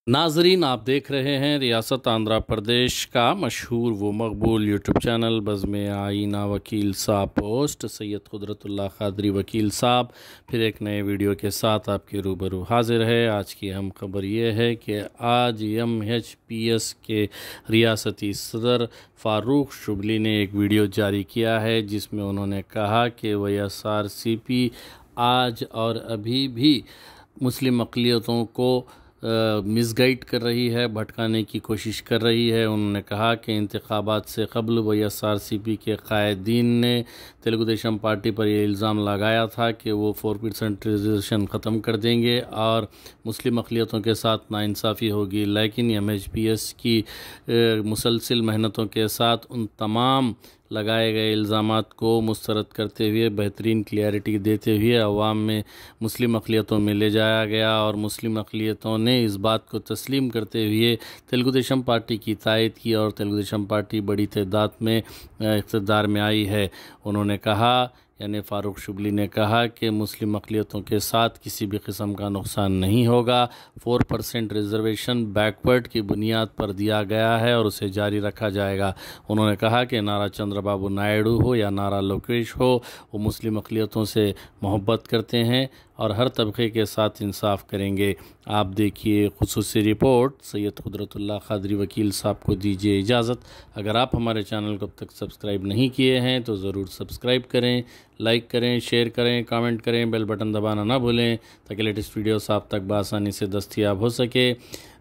नाजरीन, आप देख रहे हैं रियासत आंध्र प्रदेश का मशहूर व मकबूल यूट्यूब चैनल बज़्म आईना वकील साहब पोस्ट। सैयद कुदरतुल्लाह क़ादरी वकील साहब फिर एक नए वीडियो के साथ आपके रूबरू हाजिर है। आज की अहम खबर ये है कि आज MHPS के रियासती सदर फ़ारूक शुबली ने एक वीडियो जारी किया है, जिसमें उन्होंने कहा कि YSRCP आज और अभी भी मुस्लिम अक़लियतों को मिसगाइड कर रही है, भटकाने की कोशिश कर रही है। उन्होंने कहा कि इंतखाबात से कबल YSRCP के कायदीन ने तेलुगु देशम पार्टी पर यह इल्ज़ाम लगाया था कि वो 4% रिजर्वेशन ख़त्म कर देंगे और मुस्लिम अक़लियतों के साथ नाइंसाफ़ी होगी। लेकिन MHPS की मुसलसिल मेहनतों के साथ उन तमाम लगाए गए इल्ज़ामात को मुस्तरद करते हुए, बेहतरीन क्लियरिटी देते हुए अवाम में मुस्लिम अक़लियतों में ले जाया गया और मुस्लिम अक़लियतों ने इस बात को तस्लीम करते हुए तेलुगु देशम पार्टी की तायद की और तेलुगु देशम पार्टी बड़ी तादाद में इक़्तिदार में आई है। उन्होंने कहा, यानी फ़ारूक शुबली ने कहा कि मुस्लिम अक़लियतों के साथ किसी भी किस्म का नुकसान नहीं होगा। 4% रिज़र्वेशन बैकवर्ड की बुनियाद पर दिया गया है और उसे जारी रखा जाएगा। उन्होंने कहा कि नारा चंद्रबाबू नायडू हो या नारा लोकेश हो, वो मुस्लिम अक़लियतों से मोहब्बत करते हैं और हर तबके के साथ इंसाफ करेंगे। आप देखिए खुसूसी रिपोर्ट। सैयद कुदरतुल्लाह क़ादरी वकील साहब को दीजिए इजाज़त। अगर आप हमारे चैनल को अब तक सब्सक्राइब नहीं किए हैं तो ज़रूर सब्सक्राइब करें, लाइक करें, शेयर करें, कमेंट करें, बेल बटन दबाना ना भूलें ताकि लेटेस्ट वीडियोस आप तक बआसानी से दस्तयाब हो सके।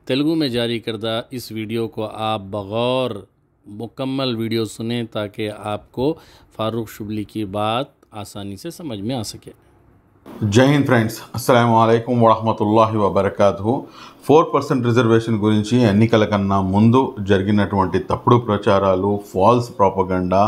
तेलुगु में जारी करदा इस वीडियो को आप बगौर मुकम्मल वीडियो सुनें ताकि आपको फ़ारूक शुबली की बात आसानी से समझ में आ सके। जय हिंद फ्रेंड्स, अस्सलामु अलैकुम वरहमतुल्लाहि वबरकातुहू। 4% రిజర్వేషన్ గురించి ఎన్నికల కన్నా ముందు జరిగినటువంటి తప్పుడు ప్రచారాలు, ఫాల్స్ ప్రాపగండా,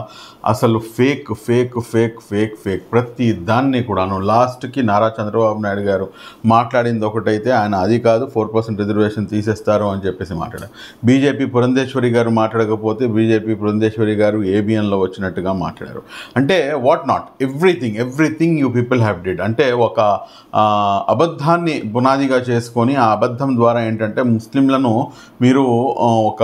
అసలు fake fake fake fake fake ప్రతి దాన్ని కూడాను లాస్ట్కి నారా చంద్రబాబు నాయుడు గారు మాట్లాడింది ఒకటైతే ఆయన అది కాదు 4% రిజర్వేషన్ తీసేస్తారు అని చెప్పేసి మాట్లాడారు. బీజేపీ పురంధేశ్వరి గారు మాట్లాడకపోతే బీజేపీ పురంధేశ్వరి గారు ఏబిఎన్లో వచ్చినట్టుగా మాట్లాడారు. అంటే what not everything you people have did. అంటే ఒక అబద్ధాన్ని బునాదిగా చేసుకొని ఆ అబద్ధం ద్వారా ఏంటంటే ముస్లింలను మీరు ఒక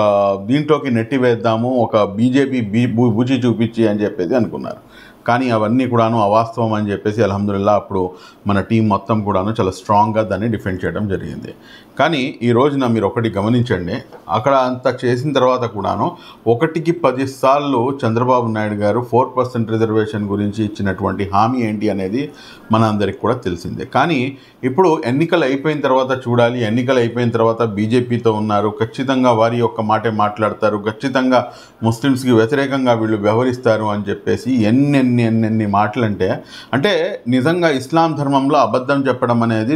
దీంట్లోకి నెట్టివేద్దాము, ఒక బీజేపీ బూచి చూపించి అని చెప్పేసి అనుకున్నారు. కానీ అవన్నీ కూడాను అవాస్తవం అని చెప్పేసి అల్హమ్దులిల్లా అప్పుడు మన టీం మొత్తం కూడాను చాలా స్ట్రాంగ్గా దాన్ని డిఫెండ్ చేయడం జరిగింది. కానీ ఈ రోజున మీరు ఒకటి గమనించండి, అక్కడ అంత చేసిన తర్వాత కూడాను 1కి 10 సార్లు చంద్రబాబు నాయుడు గారు 4% రిజర్వేషన్ గురించి ఇచ్చినటువంటి హామీ ఏంటి అనేది మన అందరికి కూడా తెలిసిందే. కానీ ఇప్పుడు ఎన్నికలు అయిపోయిన తర్వాత చూడాలి, ఎన్నికలు అయిపోయిన తర్వాత బీజేపీతో ఉన్నారు, ఖచ్చితంగా వారి యొక్క మాటే మాట్లాడతారు, ఖచ్చితంగా ముస్లిమ్స్కి వ్యతిరేకంగా వీళ్ళు వ్యవహరిస్తారు అని చెప్పేసి ఎన్ని మాటలు అంటే నిజంగా ఇస్లాం ధర్మంలో అబద్ధం చెప్పడం అనేది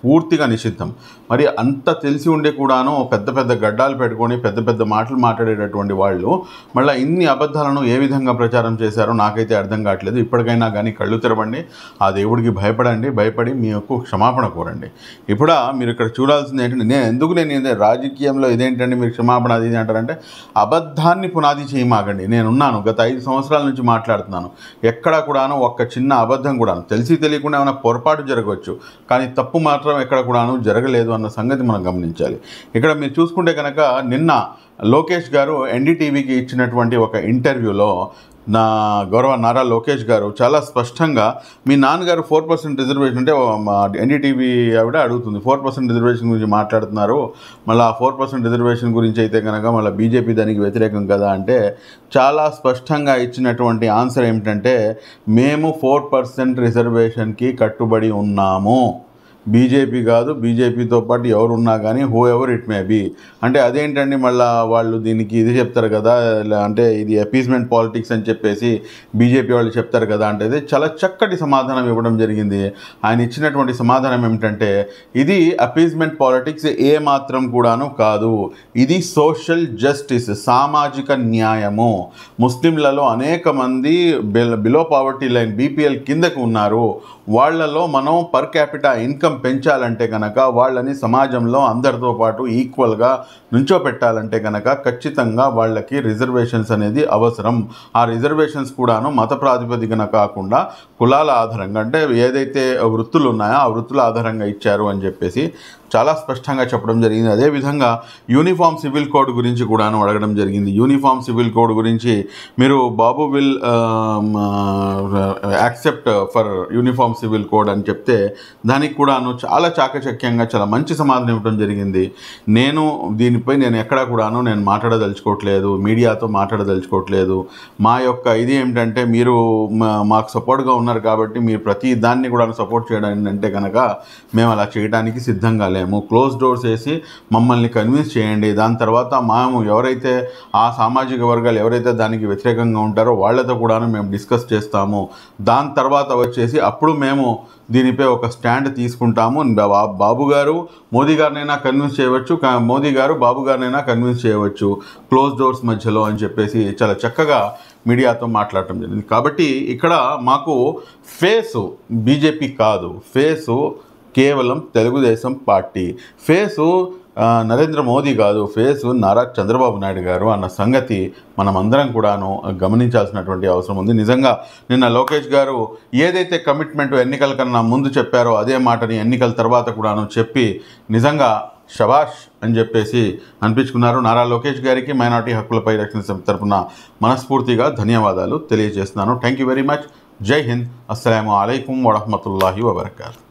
పూర్తిగా నిషిద్ధం. మరి అంత తెలిసి ఉండే కూడాను పెద్ద పెద్ద గడ్డాలు పెట్టుకొని పెద్ద పెద్ద మాటలు మాట్లాడేటటువంటి వాళ్ళు మళ్ళీ ఇన్ని అబద్ధాలను ఏ విధంగా ప్రచారం చేశారో నాకైతే అర్థం కావట్లేదు. ఇప్పటికైనా కానీ కళ్ళు తెరవండి, ఆ దేవుడికి భయపడి మీ యొక్క క్షమాపణ కోరండి. ఇప్పుడు మీరు ఇక్కడ చూడాల్సింది ఏంటంటే, నేను రాజకీయంలో ఇదేంటండి మీరు క్షమాపణ అది అంటారంటే, అబద్ధాన్ని పునాది చేయమాగండి. నేనున్నాను, గత 5 సంవత్సరాల నుంచి మాట్లాడుతున్నాను. ఎక్కడ కూడాను ఒక్క చిన్న అబద్ధం కూడాను తెలిసి తెలియకుండా ఏమైనా పొరపాటు జరగవచ్చు, కానీ తప్పు మాత్రం ఎక్కడ కూడాను జరగలేదు అన్న సంగతి మనం గమనించాలి. ఇక్కడ మీరు చూసుకుంటే కనుక నిన్న లోకేష్ గారు ఎన్డీటీవీకి ఇచ్చినటువంటి ఒక ఇంటర్వ్యూలో నా గౌరవ నారా లోకేష్ గారు చాలా స్పష్టంగా, మీ నాన్నగారు 4% రిజర్వేషన్ అంటే ఎన్డీటీవీ ఆవిడ అడుగుతుంది, 4% రిజర్వేషన్ గురించి మాట్లాడుతున్నారు, మళ్ళీ ఆ 4% రిజర్వేషన్ గురించి అయితే కనుక మళ్ళీ బీజేపీ దానికి వ్యతిరేకం కదా అంటే, చాలా స్పష్టంగా ఇచ్చినటువంటి ఆన్సర్ ఏమిటంటే, మేము 4% రిజర్వేషన్కి కట్టుబడి ఉన్నాము, బీజేపీ కాదు, బీజేపీతో పాటు ఎవరున్నా కానీ whoever it may be. అంటే అదేంటండి మళ్ళీ వాళ్ళు దీనికి ఇది చెప్తారు కదా, అంటే ఇది అపీజ్మెంట్ పాలిటిక్స్ అని చెప్పేసి బీజేపీ వాళ్ళు చెప్తారు కదా అంటే, ఇది చాలా చక్కటి సమాధానం ఇవ్వడం జరిగింది. ఆయన ఇచ్చినటువంటి సమాధానం ఏమిటంటే, ఇది అపీజ్మెంట్ పాలిటిక్స్ ఏ మాత్రం కూడాను కాదు, ఇది సోషల్ జస్టిస్, సామాజిక న్యాయము. ముస్లింలలో అనేక మంది బిలో పావర్టీ లైన్ BPL కిందకు ఉన్నారు, వాళ్లలో మనం పర్ క్యాపిటా ఇన్కమ్ ఇన్కమ్ పెంచాలంటే కనుక వాళ్ళని సమాజంలో అందరితో పాటు ఈక్వల్గా నుంచోపెట్టాలంటే కనుక ఖచ్చితంగా వాళ్ళకి రిజర్వేషన్స్ అనేది అవసరం. ఆ రిజర్వేషన్స్ కూడాను మత ప్రాతిపదికన కాకుండా కులాల ఆధారంగా, అంటే ఏదైతే వృత్తులు ఉన్నాయో ఆ వృత్తుల ఆధారంగా ఇచ్చారు అని చెప్పేసి చాలా స్పష్టంగా చెప్పడం జరిగింది. అదేవిధంగా యూనిఫామ్ సివిల్ కోడ్ గురించి కూడాను అడగడం జరిగింది. యూనిఫామ్ సివిల్ కోడ్ గురించి మీరు బాబు will accept for uniform civil code అని చెప్తే దానికి కూడాను చాలా చాకచక్యంగా చాలా మంచి సమాధానం ఇవ్వడం జరిగింది. దీనిపై నేను ఎక్కడా కూడాను నేను మాట్లాడదలుచుకోవట్లేదు, మీడియాతో మాట్లాడదలుచుకోవట్లేదు. మా యొక్క ఇది ఏమిటంటే మీరు మాకు సపోర్ట్గా ఉన్నారు కాబట్టి మీరు ప్రతి దాన్ని కూడా సపోర్ట్ చేయడానికి అంటే కనుక మేము అలా చేయడానికి సిద్ధంగా లేము. క్లోజ్ డోర్స్ వేసి మమ్మల్ని కన్విన్స్ చేయండి. దాని తర్వాత మేము ఎవరైతే ఆ సామాజిక వర్గాలు ఎవరైతే దానికి వ్యతిరేకంగా ఉంటారో వాళ్ళతో కూడా మేము డిస్కస్ చేస్తాము. దాని తర్వాత వచ్చేసి అప్పుడు మేము దీనిపై ఒక స్టాండ్ తీసుకుంటాము. బాబు గారు మోదీ గారినైనా కన్విన్స్ చేయవచ్చు, మోదీ గారు బాబు గారినైనా కన్విన్స్ చేయవచ్చు క్లోజ్ డోర్స్ మధ్యలో అని చెప్పేసి చాలా చక్కగా మీడియాతో మాట్లాడటం జరిగింది. కాబట్టి ఇక్కడ మాకు ఫేసు బీజేపీ కాదు, ఫేసు కేవలం తెలుగుదేశం పార్టీ, ఫేసు నరేంద్ర మోదీ కాదు, ఫేసు నారా చంద్రబాబు నాయుడు గారు అన్న సంగతి మనమందరం కూడాను గమనించాల్సినటువంటి అవసరం ఉంది. నిజంగా నిన్న లోకేష్ గారు ఏదైతే కమిట్మెంట్ ఎన్నికల కన్నా ముందు చెప్పారో అదే మాటని ఎన్నికల తర్వాత కూడాను చెప్పి నిజంగా శభాష్ అని చెప్పేసి అనిపించుకున్నారు. నారా లోకేష్ గారికి మైనారిటీ హక్కుల పరిరక్షణ సమితి తరపున మనస్ఫూర్తిగా ధన్యవాదాలు తెలియజేస్తున్నాను. Thank you very much. జై హింద్. అస్సలాము అలైకుం వరహమతుల్లాహి వబర్కాతుహు.